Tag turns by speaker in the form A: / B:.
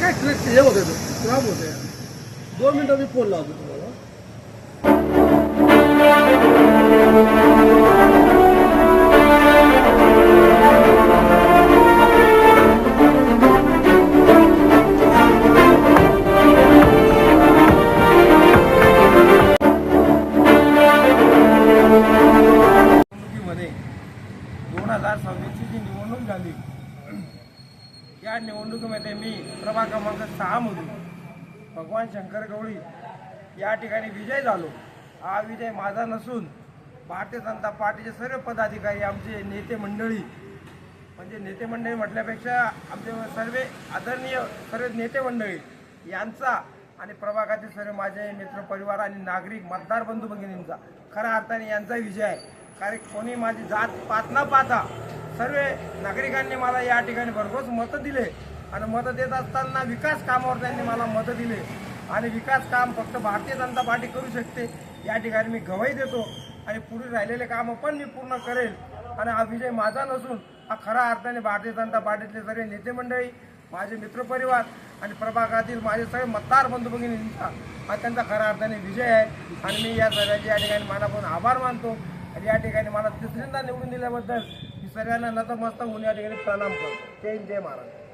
A: काय हे होते खराब होते 2 मिनिटं मी फोन लावतो तुम्हाला.
B: निवडणुकीमध्ये 2026ची जी निवडणूक झाली, या निवडणुकीमध्ये मी प्रभाग क्रमांक 6 मधून भगवान शंकर गवळी या ठिकाणी विजय झालो. हा विजय माझा नसून भारतीय जनता पार्टीचे सर्व पदाधिकारी, आमचे नेते मंडळी, म्हणजे नेते मंडळी म्हटल्यापेक्षा आमचे सर्व आदरणीय सर्व नेते मंडळी यांचा आणि प्रभागातील सर्व माझे मित्र परिवार आणि नागरिक मतदार बंधू भगिनींचा खऱ्या अर्थाने यांचा विजय आहे. कारण कोणी माझी जात पात न पाहता सर्व नागरिकांनी मला या ठिकाणी भरघोस मतं दिले आणि मतं देत असताना विकास कामावर त्यांनी मला मतं दिले आणि विकास काम फक्त भारतीय जनता पार्टी करू शकते या ठिकाणी मी गवाही देतो आणि पुढे राहिलेले कामं पण मी पूर्ण करेल. आणि हा विजय माझा नसून हा खऱ्या अर्थाने भारतीय जनता पार्टीतले सर्व नेते मंडळी, माझे मित्रपरिवार आणि प्रभागातील माझे सगळे मतदार बंधू भगिनींचा हा त्यांचा खऱ्या अर्थाने विजय आहे. आणि मी या सर्वांचे या ठिकाणी मनापासून आभार मानतो आणि या ठिकाणी मला तिसऱ्यांदा निवडून दिल्याबद्दल मी सर्वांना नतमस्तक होऊन या ठिकाणी प्रणाम करतो. जय हिंद, जय महाराज.